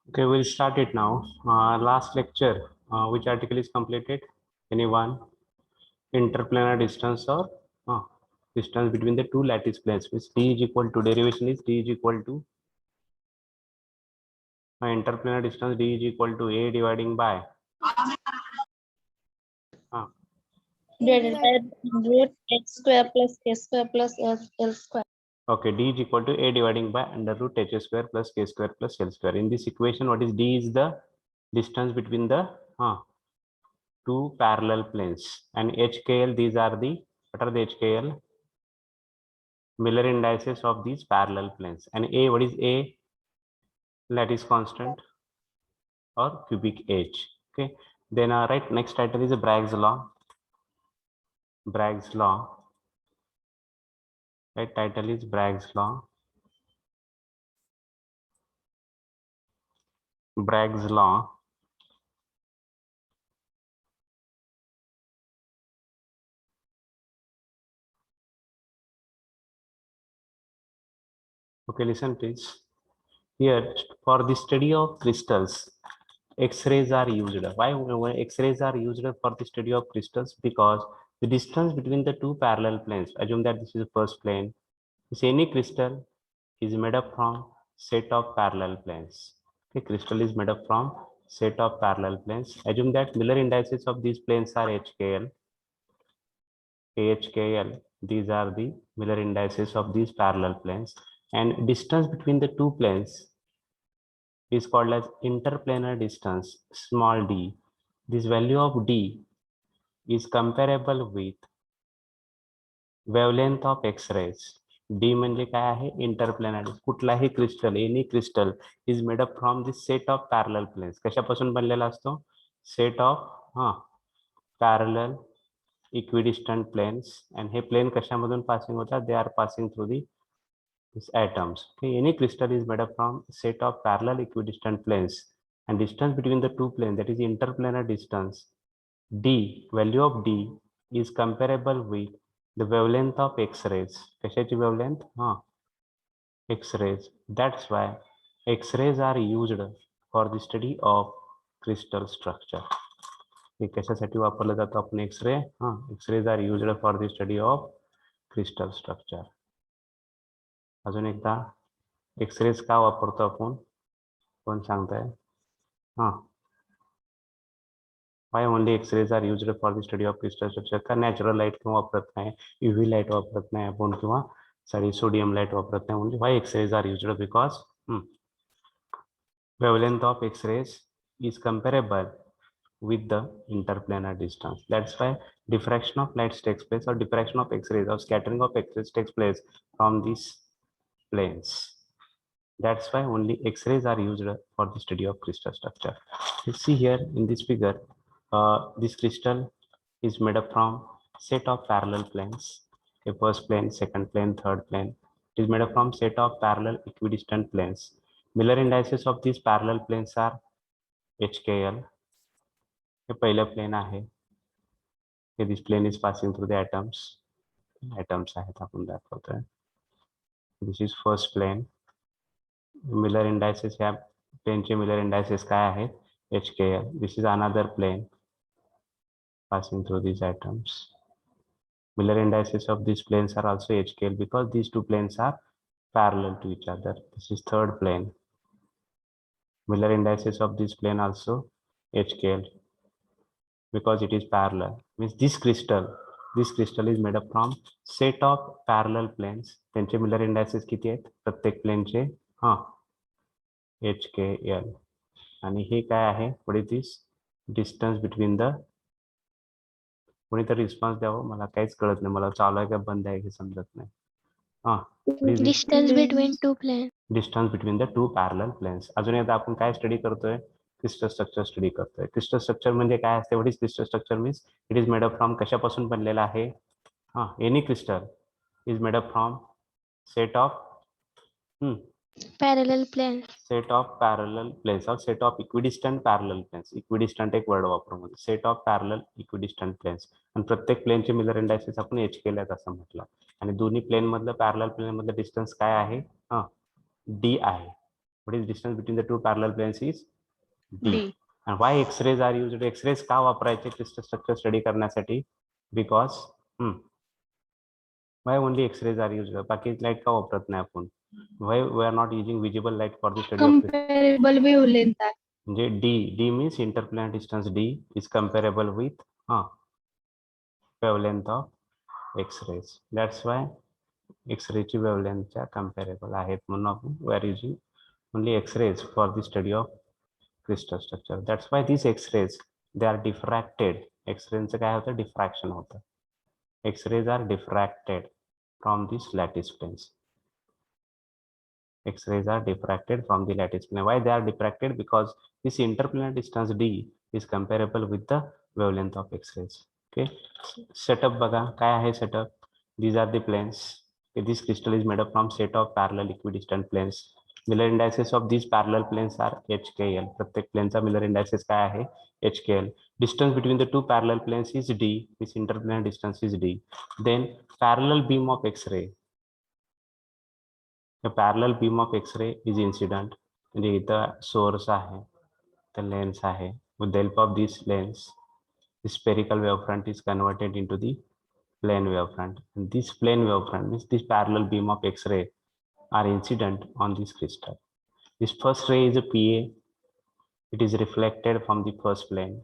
Okay, we'll start it now. Last lecture, which article is completed? Anyone? Interplanar distance or distance between the two lattice planes, which d is equal to, derivation is d is equal to interplanar distance, d is equal to a dividing by Divided by root x square plus k square plus l square. okay, d is equal to a dividing by under root h square plus k square plus l square. In this equation, what is d? Is the distance between the two parallel planes, and HKL, these are the, what are the HKL? Miller indices of these parallel planes. And a, what is a? Lattice constant or cubic h. Okay, then right, next title is Bragg's law. Bragg's law, right? Title is Bragg's law. Bragg's law. Okay, listen please. Here, for the study of crystals, X-rays are used. Why X-rays are used for the study of crystals? Because the distance between the two parallel planes, assume that this is the first plane, this any crystal is made up from set of parallel planes. Okay, crystal is made up from set of parallel planes. Assume that Miller indices of these planes are HKL, AHKL. These are the Miller indices of these parallel planes, and distance between the two planes is called as interplanar distance, small d. This value of d is comparable with wavelength of X-rays. D म्हणजे काय आहे? Interplanar. कुठलाही crystal, any crystal is made up from this set of parallel planes. कशापासून बनलेला असतो? Set of parallel equidistant planes. आणि हे plane कशामधून पासिंग होतात? They are passing through the atoms. Okay, any crystal is made up from set of parallel equidistant planes, and distance between the two planes, that is interplanar distance, d, value of d is comparable with the wavelength of X-rays. कशाची wavelength? X-rays. That's why X-rays are used for the study of crystal structure. हे कशासाठी वापरलं जातं आपण x ray? X-rays are used for the study of crystal structure. अजून एकदा, X-rays का वापरतो आपण? कोण सांगताय? Why only X-rays are used for the study of crystal structure? का नॅचरल लाईट किंवा वापरत नाही, यूव्ही लाईट वापरत नाही आपण, किंवा सॉरी सोडियम लाईट वापरत नाही? म्हणजे why X-rays are used? Because wavelength of X-rays is comparable with the interplanar distance. That's why diffraction of light takes place, or diffraction of X-rays, or scattering of X-rays takes place from these planes. That's why only X-rays are used for the study of crystal structure. You see here in this figure, this crystal is made up from set of parallel planes. A first plane, second plane, third plane. It is made up from set of parallel equidistant planes. Miller indices of these parallel planes are HKL. हे पहिलं plane आहे. This plane is passing through the atoms. Atoms आहेत, आपण दाखवतोय. This is first plane. Miller indices ह्या प्लेनचे Miller indices काय आहेत? HKL. This is another plane passing through these atoms. Miller indices of these planes are also HKL because these two planes are parallel to each other. This is third plane. Miller indices of this plane also HKL because it is parallel. Means this crystal is made up from set of parallel planes. त्यांचे Miller indices किती आहेत? प्रत्येक प्लेनचे HKL. आणि हे काय आहे? What is this? Distance between the, कोणीतरी response द्यावं, मला काहीच कळत नाही. मला चालू आहे का बंद आहे हे समजत नाही. Distance between two plane. Distance between the two parallel planes. अजून एकदा आपण काय स्टडी करतोय? क्रिस्टल स्ट्रक्चर स्टडी करतोय. क्रिस्टल स्ट्रक्चर म्हणजे काय असते? What is crystal structure? Means it is made up from, कशापासून बनलेला आहे? Any crystal is made up from set of parallel plane. Set of parallel planes, और set of equidistant parallel planes. Equidistant एक word वापरू, म्हणजे set of parallel equidistant planes. आणि प्रत्येक प्लेनचे Miller indices आपण एच केल्यात असं म्हटलं. आणि दोन्ही प्लेन मधलं, पॅरलल प्लेन मधलं डिस्टन्स काय आहे? डी आहे. What is distance between the two parallel planes is D. D. And why X-rays are used? X-rays का वापरायचे crystal structure study करण्यासाठी? Because why only X-rays are used? बाकी light का वापरत नाही आपण? Why we are not using visible light for the study of crystal? Comparable wavelength आहे. म्हणजे D means interplanar distance D is comparable with wavelength of X-rays. That's why X-ray ची wavelength च्या comparable आहेत म्हणून आपण we are using only X-rays for the study of crystal structure. That's why these X-rays they are diffracted. X-rays चं काय होतं? Diffraction होतं. X-rays are diffracted from these lattice planes. X-rays are diffracted from the lattice plane. Why they are diffracted? Because this interplanar distance D is comparable with the wavelength of X-rays. Okay. Setup बघा काय आहे setup? These are the planes. Okay, this crystal is made up from set of parallel equidistant planes. Miller indices of these parallel planes are HKL. प्रत्येक प्लेनचा Miller indices काय आहे? HKL. Distance between the two parallel planes is D. This interplanar distance is D. Then parallel beam of X-ray. A parallel beam of X-ray is incident. म्हणजे इथं source आहे, the lens आहे. With the help of this lens, the spherical wavefront is converted into the plane wavefront. And this plane wavefront means this parallel beam of X-ray are incident on this crystal. This first ray is a PA. It is reflected from the first plane.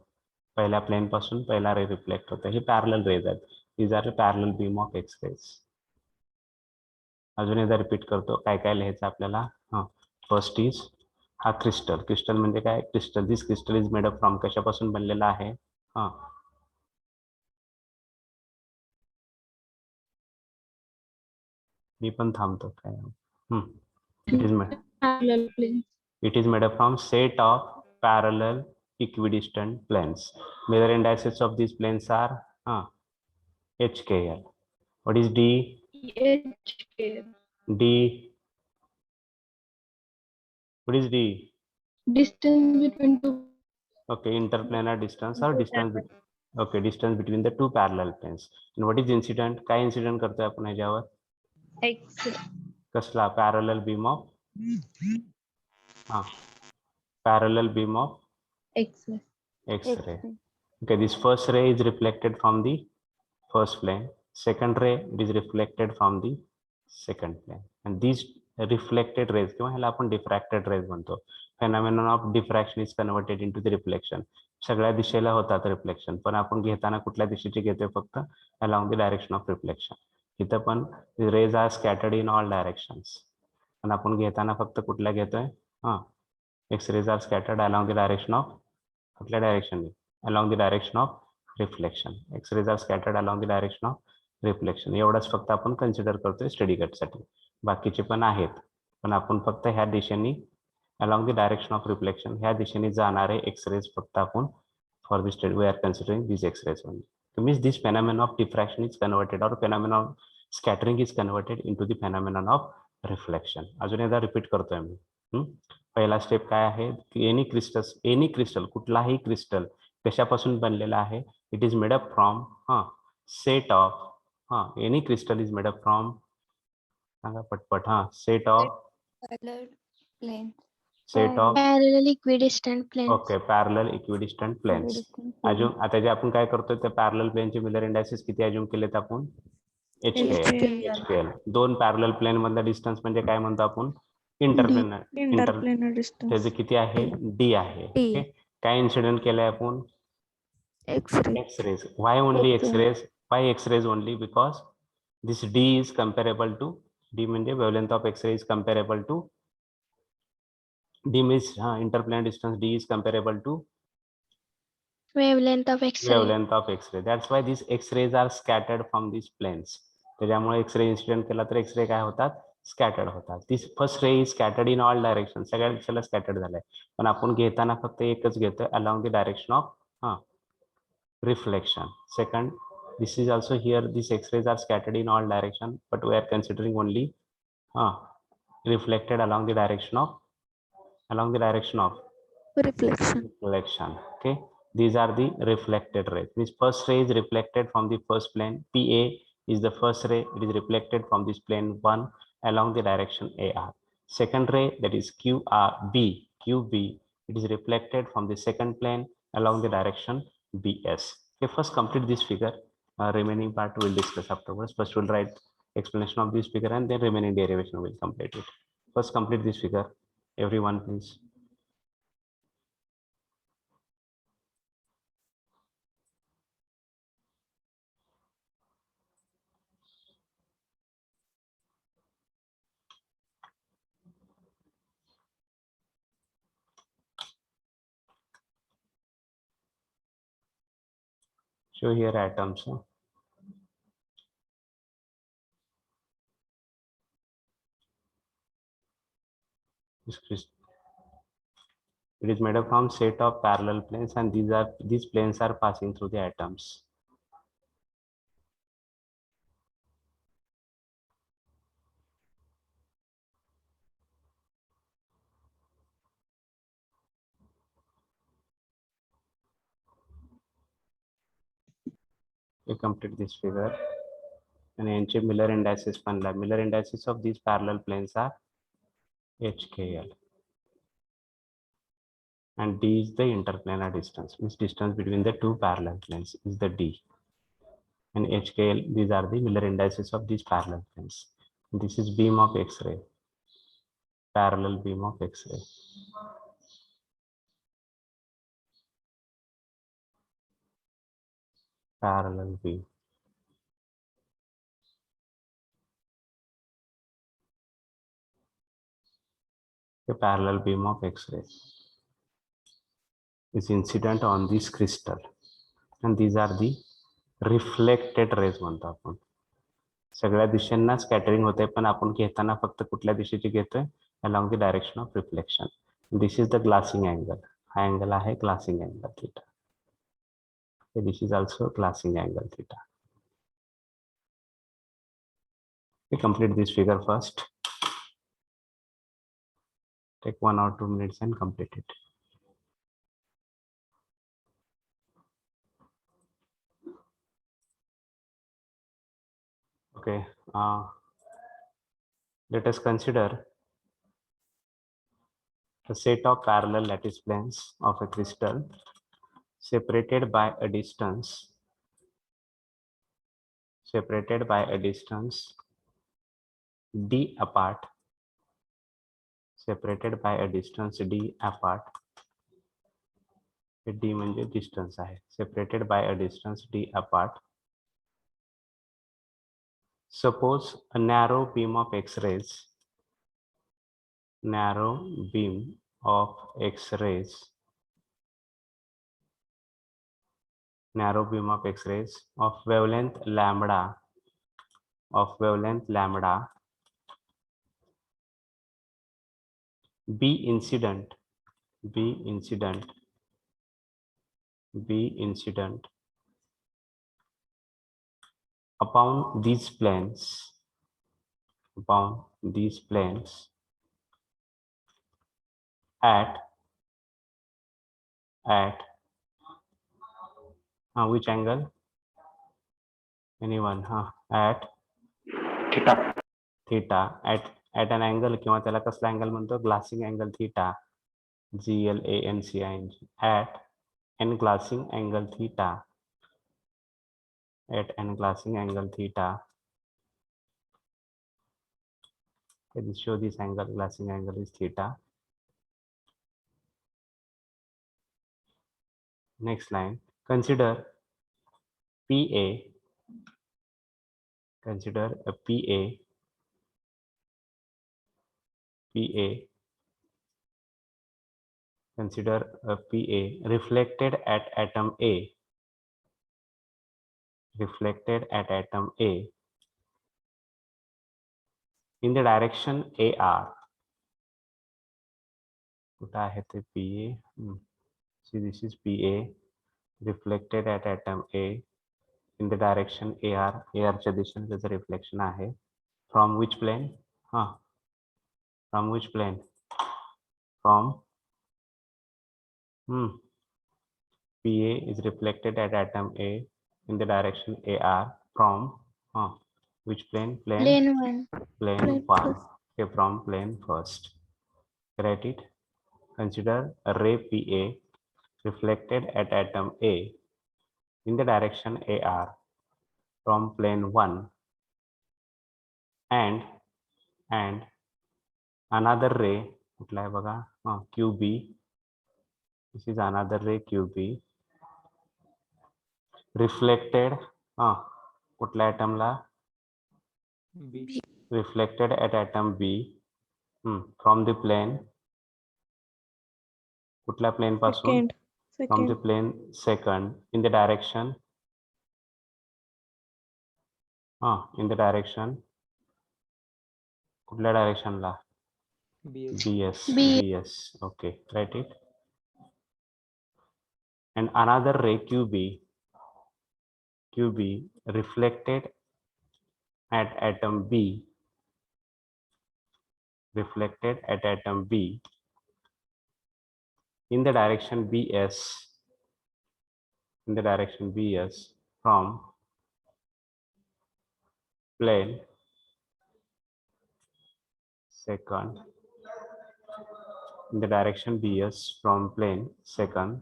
पहिल्या plane पासून पहिला ray reflect होता. हे parallel rays आहेत. These are the parallel beam of X-rays. अजून एकदा repeat करतो काय काय लिहायचं आपल्याला. फर्स्ट इज हा क्रिस्टल म्हणजे काय? Crystal. This crystal is made up from कशापासून बनलेला आहे? मी पण थांबतो काय. Parallel plane. It is made up from set of parallel equidistant planes. Miller indices of these planes are HKL. What is D? HKL. D. What is D? Distance between two. Okay, interplanar distance or distance distance between the two parallel planes. And what is incident? काय incident करतोय आपण ह्याच्यावर? X-ray. कसला? Parallel beam of parallel beam of X-ray. X-ray. Okay, this first ray is reflected from the first plane. Second ray is reflected from the second plane. And these reflected rays किंवा ह्याला आपण diffracted rays म्हणतो. Phenomenon of diffraction is converted into the reflection. सगळ्या दिशेला होतात reflection, पण आपण घेताना कुठल्या दिशेची घेतोय? फक्त along the direction of reflection. इथं पण rays are scattered in all directions. पण आपण घेताना फक्त कुठल्या घेतोय? X-rays are scattered along the direction of कुठल्या direction? along the direction of reflection. X-rays are scattered along the direction of reflection. एवढंच फक्त आपण कन्सिडर करतोय स्टडी गटसाठी. बाकीचे पण आहेत, पण आपण फक्त ह्या दिशेने along the direction of reflection ह्या दिशेने जाणारे X-rays फक्त आपण for the study we are considering these X-rays only. So means this phenomenon of diffraction is converted or phenomenon of scattering is converted into the phenomenon of reflection. अजून एकदा repeat करतोय मी. पहिला step काय आहे? Any crystal कुठलाही crystal कशापासून बनलेला आहे? It is made up from set of any crystal is made up from सांगा पटपट. Set of Parallel equidistant planes. Okay, parallel equidistant planes. अजून आता जे आपण काय करतोय त्या पॅरलल प्लेनचे मिलर इंडायसेस किती अज्युम केलेत आपण? HKL. दोन पॅरलल प्लेन मधला डिस्टन्स म्हणजे काय म्हणतो आपण? Interplanar distance. त्याचे किती आहे? D आहे. ओके, काय इन्सिडेंट केलंय आपण? X-rays. Why only X-rays? Why X-rays only? Because this D is comparable to D म्हणजे wavelength of X-ray is comparable to D means interplanar distance D is comparable to Wavelength of X-ray. wavelength of X-ray. That's why these X-rays are scattered from these planes. त्याच्यामुळे X-ray incident केला तर X-ray काय होतात? Scattered होतात. This first ray is scattered in all direction. सगळ्या दिशेला scattered झालाय, पण आपण घेताना फक्त एकच घेतोय along the direction of reflection. Second, this is also here, these X-rays are scattered in all direction, but we are considering only reflected along the direction of reflection. Okay, these are the reflected rays. This first ray is reflected from the first plane. PA is the first ray. It is reflected from this plane 1 along the direction AR. second ray, that is QB, it is reflected from the second plane along the direction BS. Okay, first complete this figure. Remaining part we'll discuss afterwards. First we'll write explanation of this figure and then remaining derivation will complete it. First complete this figure. Everyone please. Show here atoms. It is made up from set of parallel planes, and these planes are passing through the atoms. We complete this figure. And यांचे Miller indices बनला. Miller indices of these parallel planes are HKL. And D is the interplanar distance, means distance between the two parallel planes is the D. And HKL, these are the Miller indices of these parallel planes. This is beam of X-ray, parallel beam of X-ray. Parallel beam. The parallel beam of X-ray is incident on this crystal, and these are the reflected rays म्हणतो आपण. सगळ्या दिशेंना scattering होते, पण आपण घेताना फक्त कुठल्या दिशेची घेतोय along the direction of reflection. This is the glassing angle. हा angle आहे glassing angle theta. This is also glassing angle theta. We complete this figure first. Take 1 or 2 minutes and complete it. Okay. Let us consider a set of parallel lattice planes of a crystal separated by a distance d apart, separated by a distance d apart. d म्हणजे distance आहे, separated by a distance d apart. Suppose a narrow beam of X-rays, narrow beam of X-rays of wavelength lambda, B incident upon these planes at which angle? Anyone? At theta. At an angle किंवा त्याला कसला angle म्हणतो? Glancing angle theta, GLANCING. At n glassing angle theta. At n glassing angle theta. Let's show this angle. Glassing angle is theta. Next line. Consider PA. Consider a PA. Consider a PA reflected at atom A. In the direction AR. कुठं आहे ते PA? See, this is PA reflected at atom A in the direction AR. AR च्या दिशेने त्याचं reflection आहे. From which plane? From which plane? From PA is reflected at atom A in the direction AR from which plane? Plane 1. Plane 1. okay, from plane first. Write it. Consider a ray PA reflected at atom A in the direction AR from plane 1 and another ray कुठला आहे बघा QB. This is another ray QB reflected कुठल्या atomला B. reflected at atom B from the plane कुठल्या plane पासून from the plane second in the direction in the direction कुठल्या direction La BS. BS okay, write it. And another ray QB reflected at atom B in the direction BS from plane second in the direction BS from plane second.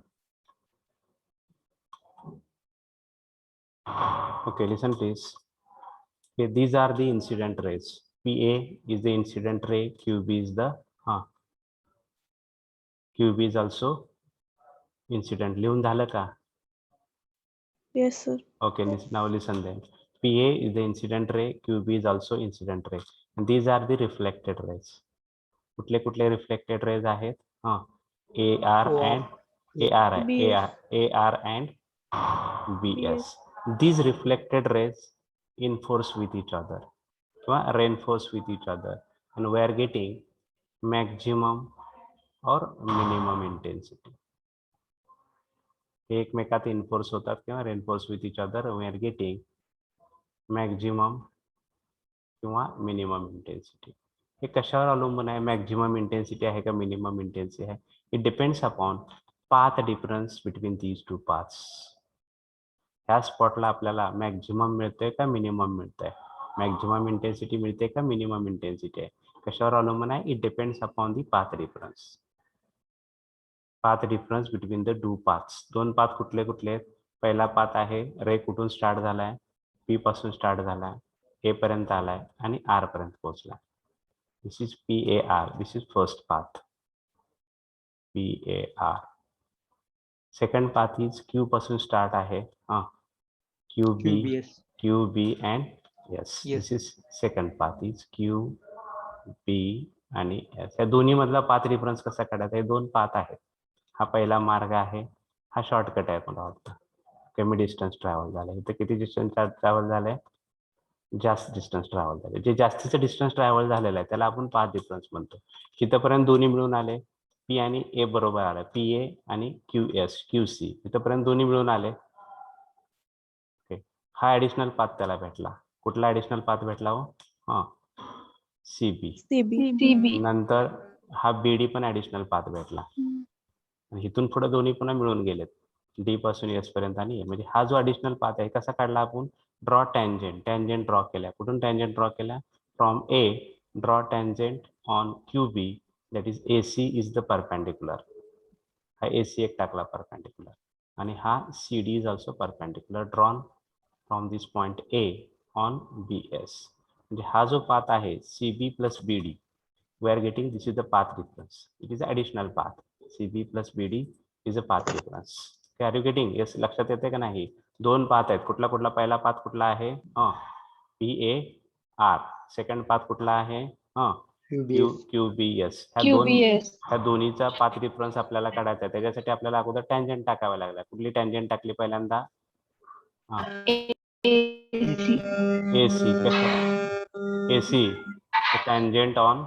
Okay, listen please. Okay, these are the incident rays. PA is the incident ray, QB is the QB is also incident. लिहून झालं का? Yes, sir. Okay, now listen then. PA is the incident ray, QB is also incident ray. And these are the reflected rays. कुठले कुठले reflected rays आहेत? AR and AR and BS. These reflected rays enforce with each other, reinforce with each other, and we are getting maximum or minimum intensity. एकमेकात enforce होतात किंवा reinforce with each other, we are getting maximum किंवा minimum intensity. हे कशावर अवलंबून आहे? Maximum intensity आहे का minimum intensity आहे? It depends upon path difference between these two paths. ह्या स्पॉटला आपल्याला मॅक्झिमम मिळतंय का मिनिमम मिळतंय? मॅक्झिमम इंटेन्सिटी मिळते का मिनिमम इंटेन्सिटी आहे? कशावर अवलंबून आहे? It depends upon the path difference. Path difference between the to paths. दोन पाथ कुठले कुठले आहेत? पहिला पाथ आहे रे कुठून स्टार्ट झालाय? पी पासून स्टार्ट झालाय, ए पर्यंत आलाय आणि आर पर्यंत पोहोचला. This is PAR. This is first path. PAR. Second path is Q पासून start आहे. QB and S. This is second path is QB आणि S. या दोन्ही मधला पाथ डिफरन्स कसा काढायचा? हे दोन पाथ आहेत. हा पहिला मार्ग आहे, हा शॉर्टकट आहे मला वाटतं. कमी डिस्टन्स ट्रॅव्हल झालंय. इथे किती डिस्टन्स ट्रॅव्हल झालंय? जास्त डिस्टन्स ट्रॅव्हल झाले. जे जास्तीचं डिस्टन्स ट्रॅव्हल झालेलं आहे त्याला आपण पाथ डिफरन्स म्हणतो. इथपर्यंत दोन्ही मिळून आले, पी आणि ए बरोबर आलं, PA आणि QC इथपर्यंत दोन्ही मिळून आले. ओके, हा ऍडिशनल पाथ त्याला भेटला. कुठला ऍडिशनल पाथ भेटला हो? CB. नंतर हा BD पण ऍडिशनल पाथ भेटला. इथून पुढे दोन्ही पुन्हा मिळून गेलेत, D पासून S पर्यंत आणि म्हणजे हा जो ऍडिशनल पाथ आहे कसा काढला आपण? ड्रॉ टँजेंट ड्रॉ केल्या. कुठून टँजेंट ड्रॉ केल्या? From A. Draw tangent on QB, that is AC is the perpendicular. हा AC एक टाकला परपेंडिक्युलर आणि हा CD is also perpendicular drawn from this point A on BS. म्हणजे हा जो पाथ आहे CB plus BD, we are getting this is the path difference. It is additional path. CB plus BD is a path difference. Are you getting? Yes, लक्षात येते का नाही? दोन path आहेत. कुठला कुठला? पहिला पाथ कुठला आहे? PAR. सेकंड पाथ कुठला आहे? QBS. ह्या दोन्हीचा पाथ डिफरन्स आपल्याला काढायचा आहे. त्याच्यासाठी आपल्याला अगोदर टँजेंट टाकावा लागला. कुठली टँजेंट टाकली पहिल्यांदा? AC. Tangent on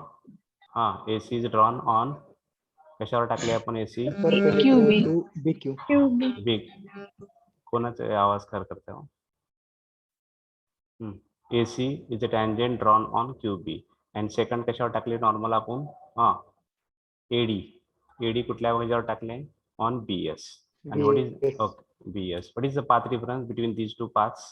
AC is drawn on कशावर टाकले आपण? AC big. कोणाचा आवाज करते हो? AC is a tangent drawn on QB and second कशावर टाकले? नॉर्मल आपण AD कुठल्या ह्याच्यावर टाकले? On BS. आणि what is BS? What is the path difference between these two paths?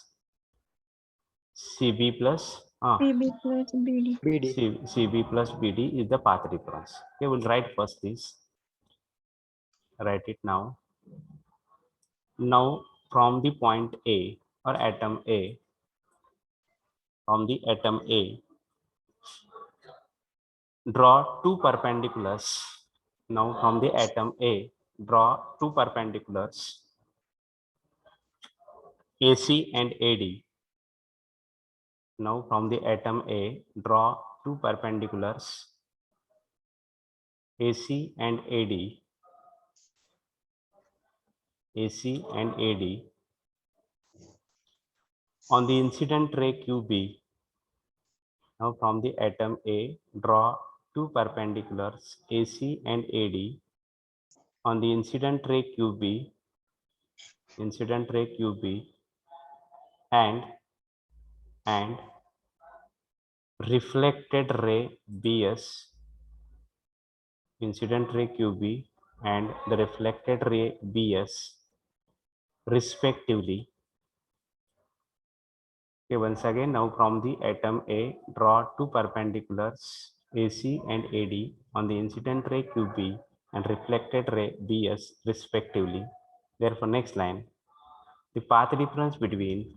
CB plus Ah, CB plus BD. BD. CB plus BD is the path difference. Okay, we'll write first this. Write it now. Now from the point A or atom A, from the atom A, draw two perpendiculars. Now from the atom A, draw two perpendiculars, AC and AD. Now from the atom A, draw two perpendiculars, AC and AD. AC and AD. On the incident ray QB, now from the atom A, draw two perpendiculars, AC and AD. On the incident ray QB, and reflected ray BS, incident ray QB and the reflected ray BS respectively. Okay, once again, now from the atom A, draw two perpendiculars, AC and AD, on the incident ray QB and reflected ray BS respectively. Therefore, next line, the path difference between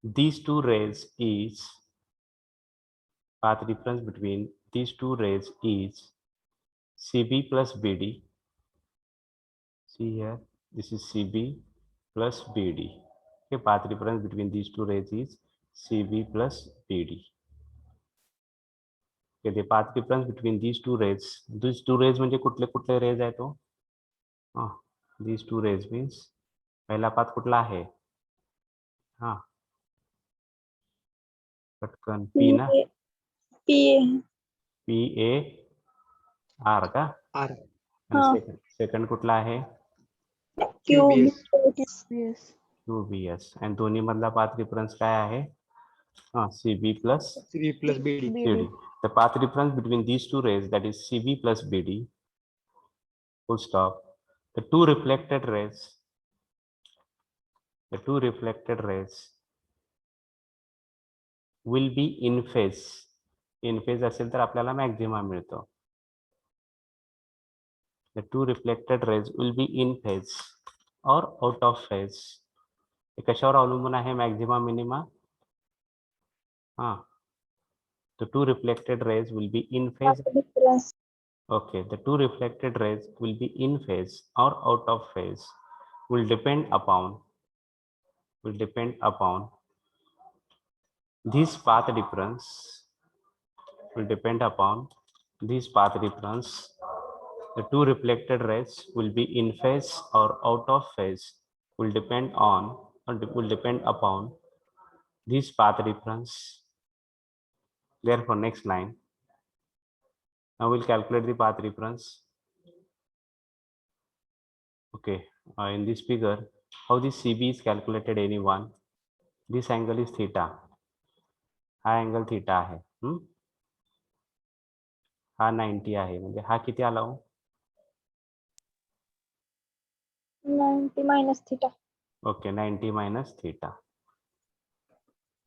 these two rays is CB plus BD. See here, this is CB plus BD. Okay, path difference between these two rays is CB plus BD. Okay, the path difference between these two rays म्हणजे कुठले rays आहे तो? These two rays means पहिला path कुठला आहे? हा, पटकन P ना, PAR का? R. आणि सेकंड कुठला आहे? QBS. Yes. QBS. आणि दोन्ही मधला पाथ डिफरन्स काय आहे? CB plus CB plus BD. BD. The path difference between these two rays, that is CB plus BD, full stop. The two reflected rays will be in phase. In phase असेल तर आपल्याला मॅक्झिमा मिळतो. The two reflected rays will be in phase or out of phase. हे कशावर अवलंबून आहे Maxima minima? The two reflected rays will be in phase. Okay, the two reflected rays will be in phase or out of phase. Will depend upon this path difference. The two reflected rays will be in phase or out of phase. Will depend upon this path difference. Therefore, next line. Now we'll calculate the path difference. Okay, in this figure, how this CB is calculated? Anyone? This angle is theta. हा angle theta आहे. हा 90 आहे. म्हणजे हा किती आला हो? 90 minus theta. Okay, 90 minus theta.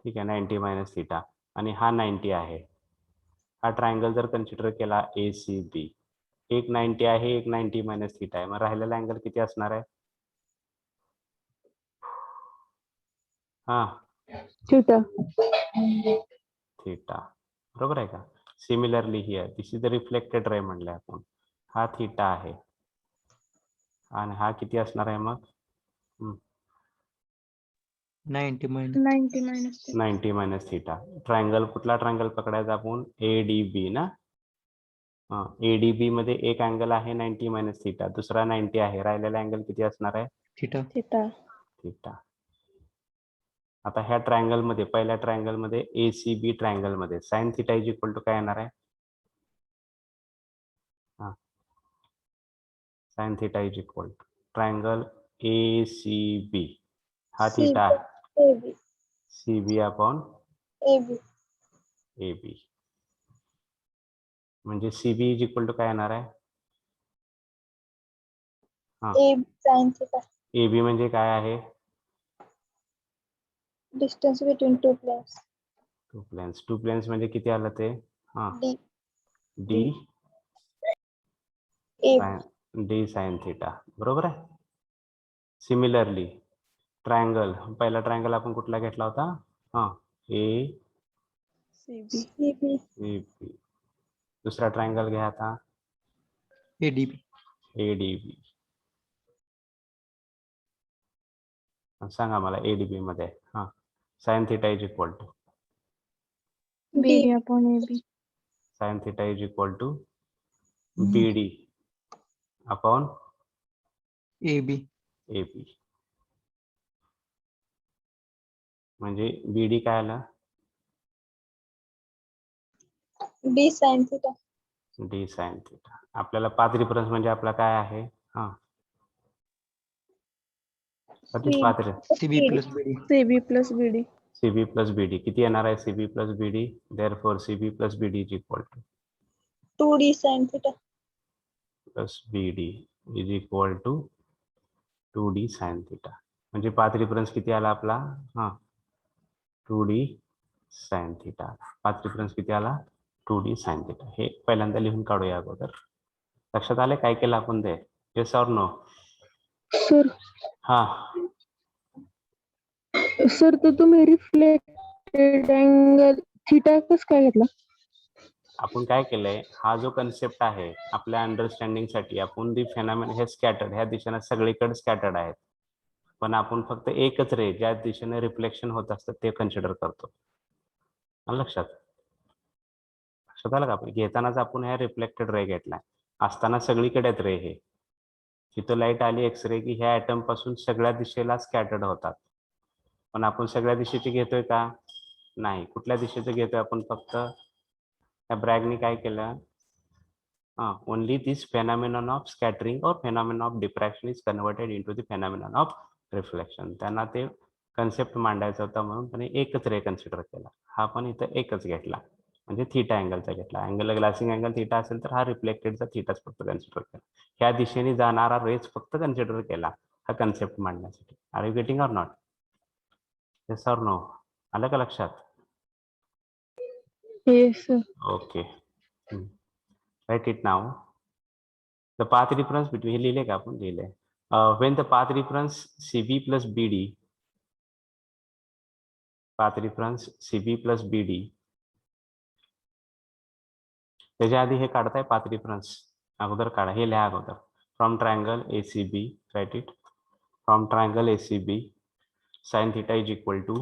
ठीक आहे, 90 minus theta. आणि हा 90 आहे. हा ट्रायंगल जर कन्सिडर केला ACB, एक 90 आहे, एक 90 minus theta आहे. मग राहिलेला अँगल किती असणार आहे? थीटा. बरोबर आहे का? Similarly here, this is the reflected ray म्हणले आपण. हा थीटा आहे आणि हा किती असणार आहे मग? 90 minus. 90 minus theta. ट्रायंगल, कुठला ट्रायंगल पकडायचा आपण? ADB ना. ADB मध्ये एक अँगल आहे 90 minus theta, दुसरा 90 आहे. राहिलेला अँगल किती असणार आहे? थीटा. आता ह्या ट्रायंगल मध्ये, पहिल्या ट्रायंगल मध्ये ACB ट्रायंगल मध्ये sin theta is equal to काय येणार आहे? sin theta इज इक्वल टू ट्रायंगल ACB, हा थीटा आहे, CB अपॉन AB. म्हणजे CB इज इक्वल टू काय येणार आहे? AB म्हणजे काय आहे? Distance between two planes. Two planes म्हणजे किती आलं ते? हा, D. D A. D sine theta, बरोबर आहे. सिमिलरली ट्रायंगल, पहिला ट्रायंगल आपण कुठला घेतला होता? हा, ए CB. CB. बी. दुसरा ट्रायंगल घ्या आता, ADB. एडीबी. सांगा मला एडीबी मध्ये हा, sine theta is equal to BD upon AB. Sine theta is equal to BD upon AB. AB. म्हणजे बीडी काय आलं? D sin theta. D sine theta. आपल्याला पाथ रिफरन्स म्हणजे आपला काय आहे? हा, path CB plus BD. CB plus BD. CB plus BD किती येणार आहे? CB plus BD, therefore CB plus BD is equal to 2D sin theta. Plus BD is equal to 2D sine theta. म्हणजे path reference किती आला आपला? हा, 2D sine theta. Path reference किती आला? 2D sine theta. हे पहिल्यांदा लिहून काढूया अगोदर. लक्षात आले काय केलं आपण ते? Yes or no? सर हा, सर तर तुम्ही रिफ्लेक्टेड अँगल थिटा कस काय घेतला? आपण काय केलंय, हा जो कन्सेप्ट आहे आपल्या अंडरस्टँडिंग साठी, आपण दी फेनॉमेन हे स्कॅटर्ड, ह्या दिशेने सगळीकडे स्कॅटर्ड आहेत, पण आपण फक्त एकच रे ज्या दिशेने रिफ्लेक्शन होत असतं ते कन्सिडर करतो. आलं लक्षात? लक्षात आलं का? आपण घेतानाच आपण ह्या रिफ्लेक्टेड रे घेतलाय, असताना सगळीकडे आहेत रे. हे तिथं लाईट आली एक्सरे की ह्या ऍटम पासून सगळ्या दिशेला स्कॅटर्ड होतात, पण आपण सगळ्या दिशेचे घेतोय का? नाही. कुठल्या दिशेचं घेतोय आपण? फक्त त्या ब्रॅगनी काय केलं, only this phenomenon of scattering और phenomenon of diffraction is converted into the phenomenon of reflection. त्यांना ते कन्सेप्ट मांडायचा होता म्हणून त्याने एकच रे कन्सिडर केला. हा पण इथं एकच घेतला, म्हणजे थिटा अँगलचा घेतला. अँगल ग्लासिंग अँगल थिटा असेल तर हा रिफ्लेक्टेडचा थिटाच फक्त कन्सिडर केला. ह्या दिशेने जाणारा रेज फक्त कन्सिडर केला हा कन्सेप्ट मांडण्यासाठी. Are you getting or not? Yes or no? आलं का लक्षात? Yes sir. Okay. Write it now. The path reference between हे लिहिले का आपण? लिहिले. When the path reference CB plus BD, path reference CB plus BD, त्याच्या आधी हे काढताय path reference अगोदर काढा, हे लिहा अगोदर. From triangle ACB, write it. From triangle ACB, sin theta is equal to,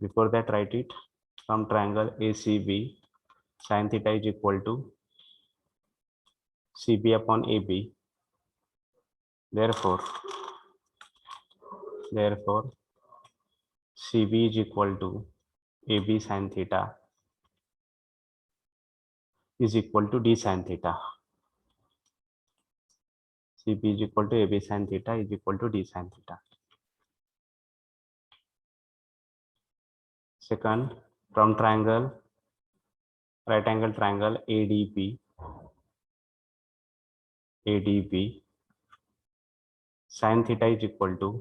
before that write it. From triangle ACB, sin theta is equal to CB upon AB. Therefore CB is equal to AB sin theta is equal to D sin theta. CB is equal to AB sin theta is equal to D sin theta. Second, from triangle, right angle triangle ADB, sin theta is equal to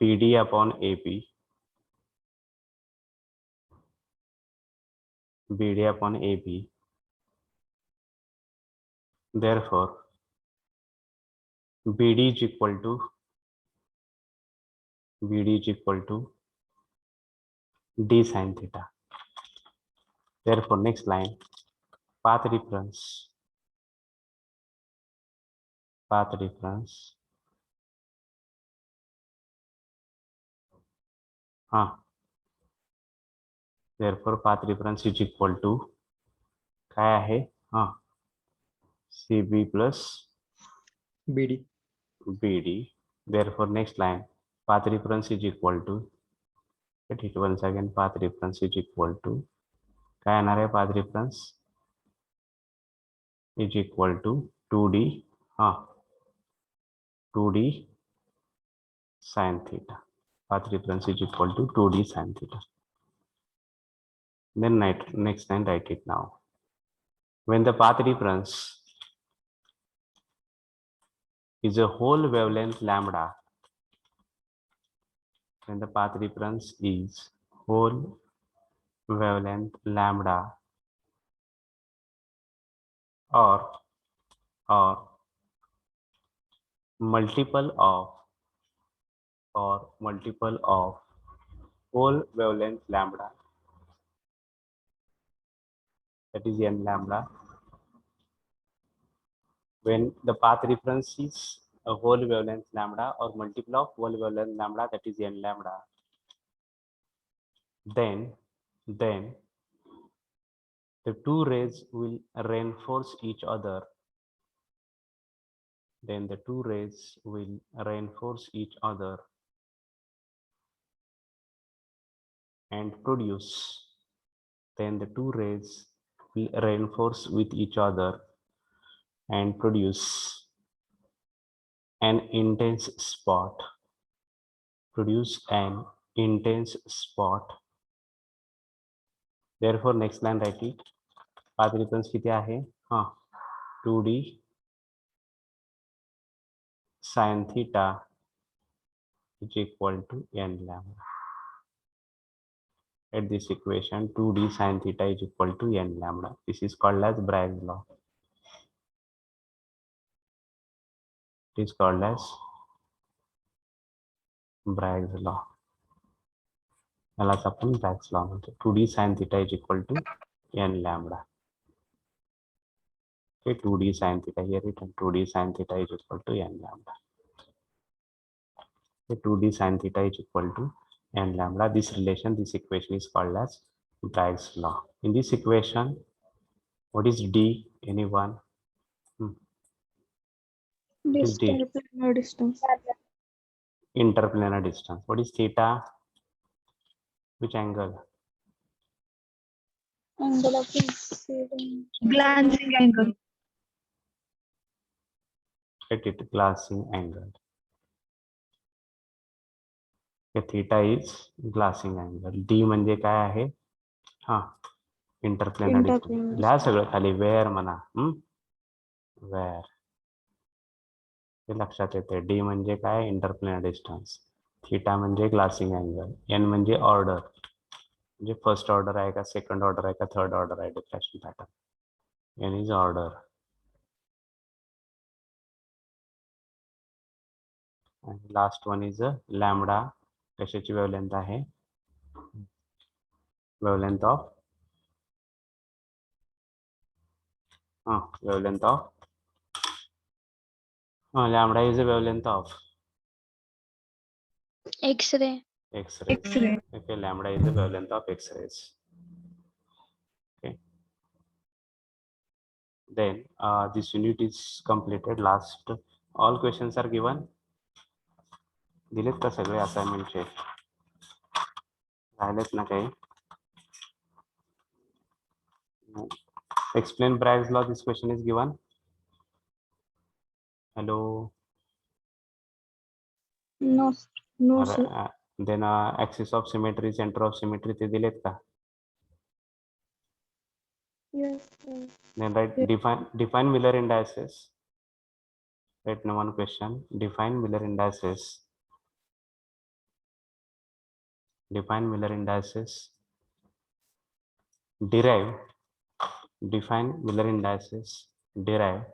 BD upon AB, BD upon AB. Therefore BD is equal to D sin theta. Therefore next line, path reference therefore path reference is equal to काय आहे? CB plus BD. BD. Therefore next line, path reference is equal to, get it once again, path reference is equal to काय येणार आहे? path reference is equal to 2D 2D sin theta. Path reference is equal to 2D sin theta. Then next line, write it now. When the path reference is a whole wavelength lambda, when the path reference is whole wavelength lambda or multiple of whole wavelength lambda, that is n lambda. When the path reference is a whole wavelength lambda or multiple of whole wavelength lambda, that is n lambda, then the two rays will reinforce each other. Then the two rays will reinforce each other and produce. Then the two rays will reinforce with each other and produce an intense spot. Therefore, next line write it. Path reference किती आहे? 2d sin theta is equal to n lambda. At this equation, 2d sin theta is equal to n lambda. This is called as Bragg's law. It is called as Bragg's law. यालाच आपण Bragg's law म्हणतो. 2d sin theta is equal to n lambda. Okay, 2d sin theta here written. 2d sin theta is equal to n lambda. Okay, 2d sin theta is equal to n lambda. This relation, this equation is called as Bragg's law. In this equation, what is d? Anyone? Is d? Interplanar distance. Interplanar distance. What is theta? Which angle? Angle of incidence. Glancing angle. Get it? Glancing angle. Okay, theta is glancing angle. D म्हणजे काय आहे? Interplanar distance. लिहा सगळं खाली wear म्हणा. Wear हे लक्षात येते. D म्हणजे काय? Interplanar distance. थीटा म्हणजे ग्लासिंग अँगल. एन म्हणजे ऑर्डर, म्हणजे फर्स्ट ऑर्डर आहे का, सेकंड ऑर्डर आहे का, थर्ड ऑर्डर आहे diffraction pattern. N is order. आणि लास्ट वन इज लॅम्बडा. कशाची वेवलेंथ आहे? Wavelength of wavelength of lambda is the wavelength of X-ray. X-ray. X-ray. Okay, lambda is the wavelength of X-rays. Okay. Then this unit is completed. Last, all questions are given. दिलेत का सगळे असाइनमेंटचे? राहिलेत ना काही? Explain Bragg's law. This question is given. Hello. No, sir. Then axis of symmetry, center of symmetry ते दिलेत का? Yes, sir. Then write define Miller indices. Write one question. Define Miller indices. Define Miller indices. Derive. Define Miller indices. Derive.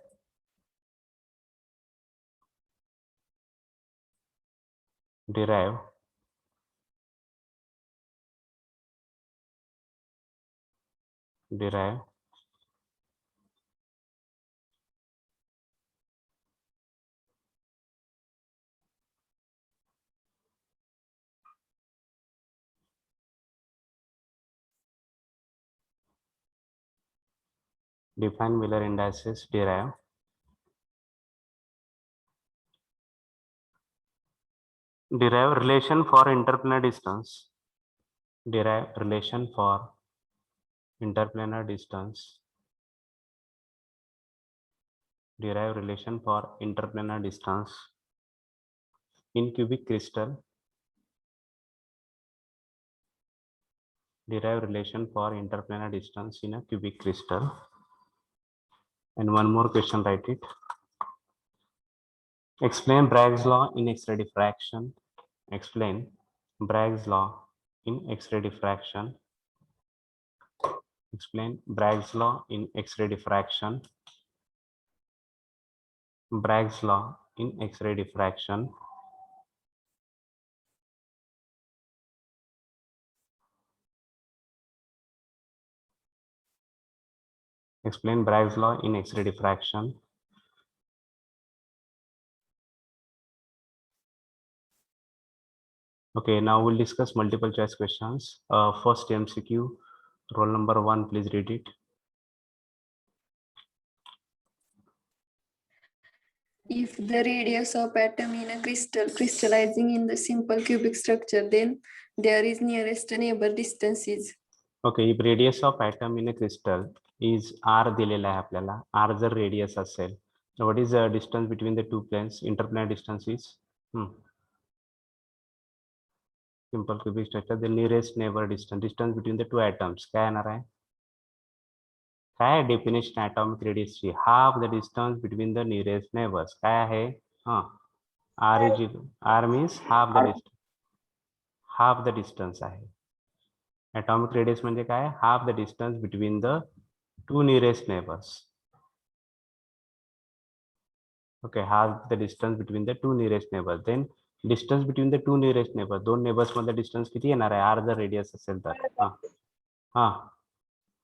Derive. Derive. Define Miller indices. Derive. Derive relation for interplanar distance. Derive relation for interplanar distance. Derive relation for interplanar distance in cubic crystal. Derive relation for interplanar distance in a cubic crystal. And one more question, write it. Explain Bragg's law in X-ray diffraction. Explain Bragg's law in X-ray diffraction. Explain Bragg's law in X-ray diffraction. Bragg's law in X-ray diffraction. Explain Bragg's law in X-ray diffraction. Okay, now we'll discuss multiple choice questions. First MCQ, roll number 1, please read it. If the radius of atom in a crystal crystallizing in the simple cubic structure, then there is nearest neighbor distance is. Okay, if radius of atom in a crystal is r दिलेला आहे आपल्याला, r जर radius असेल, so what is the distance between the two planes? Interplanar distance is simple cubic structure, the nearest neighbor distance between the two atoms काय येणार आहे? काय definition atomic radius ची? Half the distance between the nearest neighbors. काय आहे? r means half the distance आहे. Atomic radius म्हणजे काय? Half the distance between the two nearest neighbors. Okay, half the distance between the two nearest neighbors. Then distance between the two nearest neighbors. दोन neighbors मध्ये distance किती येणार आहे? r जर radius असेल तर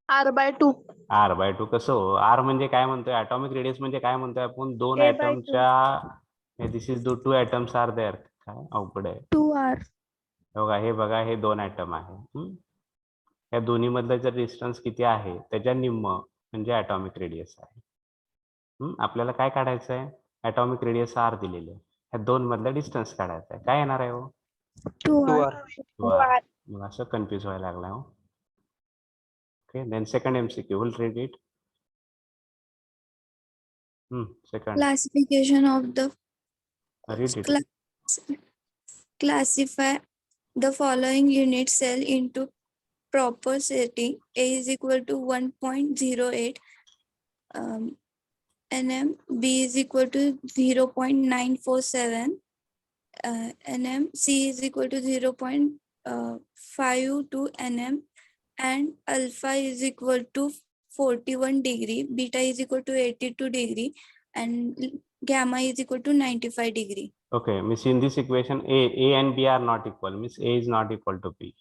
R/2. r/2 कसं हो? r म्हणजे काय म्हणतोय? atomic radius म्हणजे काय म्हणतोय आपण? दोन A/2. ॲटमच्या this is two atoms are there. काय अवघड आहे? 2r. बघा हे बघा, हे दोन ॲटम आहे. या दोन्ही मधलं जर डिस्टन्स किती आहे त्याच्या निम्म म्हणजे ॲटॉमिक रेडियस आहे. आपल्याला काय काढायचं आहे? ॲटॉमिक रेडियस r दिलेले आहे. या दोन मधलं डिस्टन्स काढायचं आहे. काय येणार आहे हो? 2r. 2r. मग असं कन्फ्युज व्हायला लागलाय हो. Okay, then second MCQ, we'll read it. Second. Classification of the Read it. classify the following unit cell into proper setting. A is equal to 1.08 nm, B is equal to 0.947 nm, C is equal to 0.52 nm, and alpha is equal to 41 degree, beta is equal to 82 degree, and gamma is equal to 95 degree. Okay, means in this equation A and B are not equal, means A is not equal to B.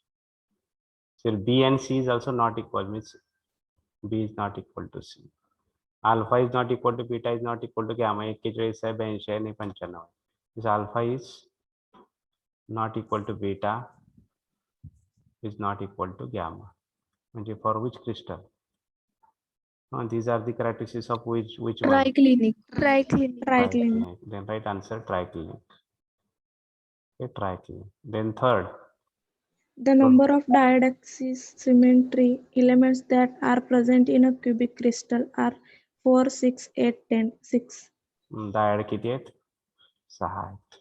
So B and C is also not equal, means B is not equal to C. Alpha is not equal to beta is not equal to gamma. 41 आहे, 82 आणि 95. This alpha is not equal to beta is not equal to gamma. म्हणजे for which crystal? These are the characteristics of which one? Triclinic. Then right answer triclinic. Okay, triclinic. Then third. The number of diadaxic symmetry elements that are present in a cubic crystal are 4, 6, 8, 10, 6. Dyad किती आहेत? 6 आहेत.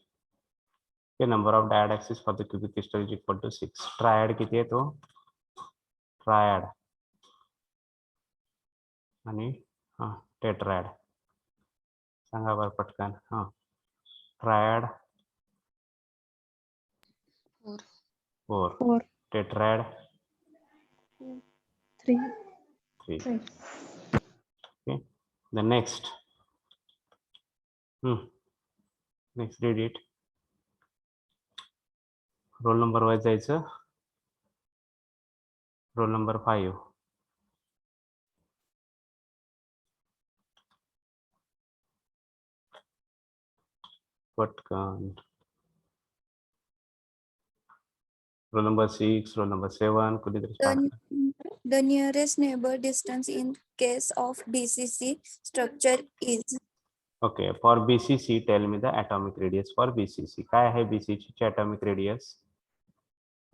Okay, number of diadaxis for the cubic crystal is equal to 6. Triad किती आहे तो? Triad आणि tetrad. सांगा बरं पटकन. Triad 4. Tetrad 3. 3. Okay, the next. Next read it. Roll number wise जायचं. Roll number 5. पटकन. Roll number 6, roll number 7, कुठेतरी start. The nearest neighbor distance in case of BCC structure is. Okay, for BCC, tell me the atomic radius for BCC. काय आहे BCC ची atomic radius?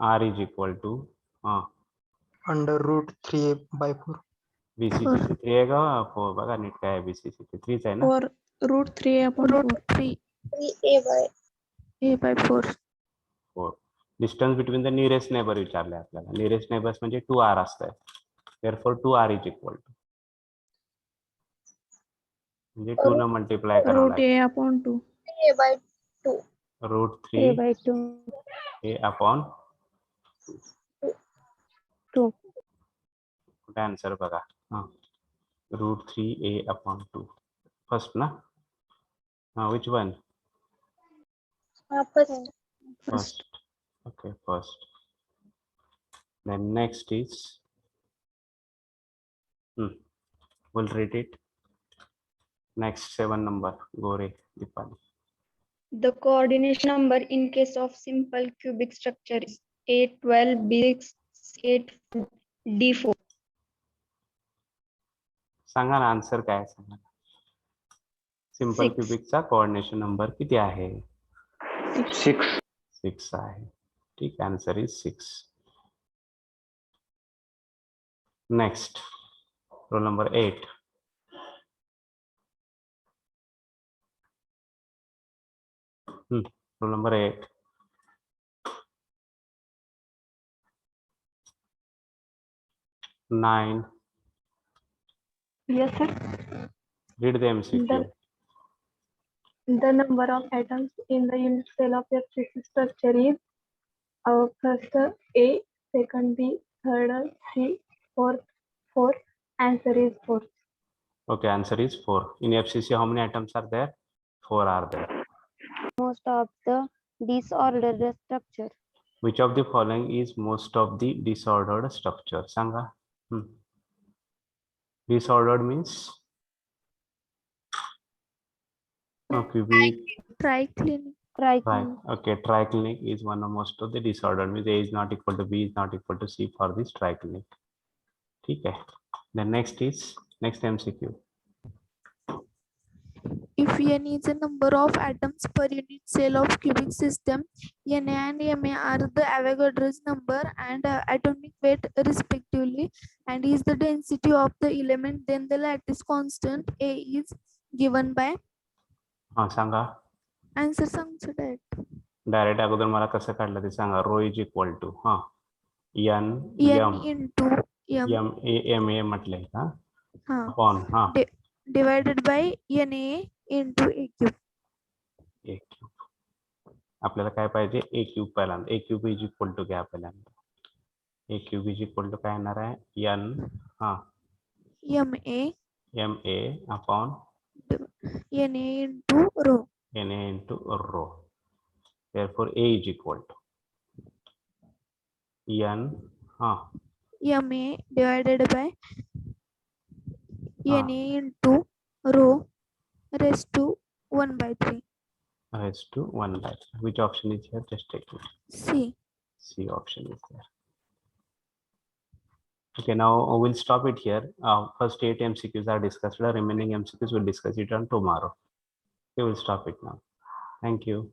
R is equal to under root 3/4. BCC ची 3 आहे का 4? बघा NEET काय आहे BCC ची 3 आहे ना? 4 root 3/4. 3a/4. 4. Distance between the nearest neighbor विचारले आपल्याला. Nearest neighbors म्हणजे 2r असतं. Therefore 2r is equal to. म्हणजे 2 न मल्टिप्लाय करावं लागेल. Root a/2. 3a/2. root A 3 by 2. a upon 2. कुठे आन्सर बघा. root 3 a upon 2 first ना. Which one? First. First. Okay, first. Then next is we'll read it. Next 7 number. Gore Dipali. The coordination number in case of simple cubic structure is 8, 12, B6, 8, D4. सांगा ना answer काय सांगा. Simple Six. क्यूबिकचा coordination number किती आहे? 6 आहे. ठीक, answer is 6. Next roll number 8. Roll number 8. Nine. Yes, sir. Read the MCQ. The number of atoms in the unit cell of a fixed structure is first A, second B, third C, fourth. Answer is 4. Okay, answer is 4. In FCC, how many atoms are there? 4 are there. Most of the disordered structure. Which of the following is most of the disordered structure? Sanga. Disordered means cubic. Triclinic. Triclinic. Okay, triclinic is one of most of the disordered means A is not equal to B is not equal to C for this triclinic. ठीक है. Then next MCQ. If n is the number of atoms per unit cell of cubic system, Na and Ma are the Avogadro's number and atomic weight respectively, and is the density of the element, then the lattice constant A is given by. सांगा. Answer सांगतो direct. Direct अगोदर मला कसं काढलं ते सांगा. Rho is equal to n into m ma म्हटलंय का? हाँ upon divided by Na into a cube. a cube. आपल्याला काय पाहिजे? a क्यूब पहिल्यांदा. a cube is equal to घ्या पहिल्यांदा. a cube is equal to काय येणार आहे? ma upon Na into rho. na into rho. Therefore a is equal to Ma divided by Na into rho raised to 1/3. raised to 1/3. Which option is here? Just take it. C option is there. Okay, now we'll stop it here. First 8 MCQs are discussed. The remaining MCQs we'll discuss it on tomorrow. We will stop it now. Thank you.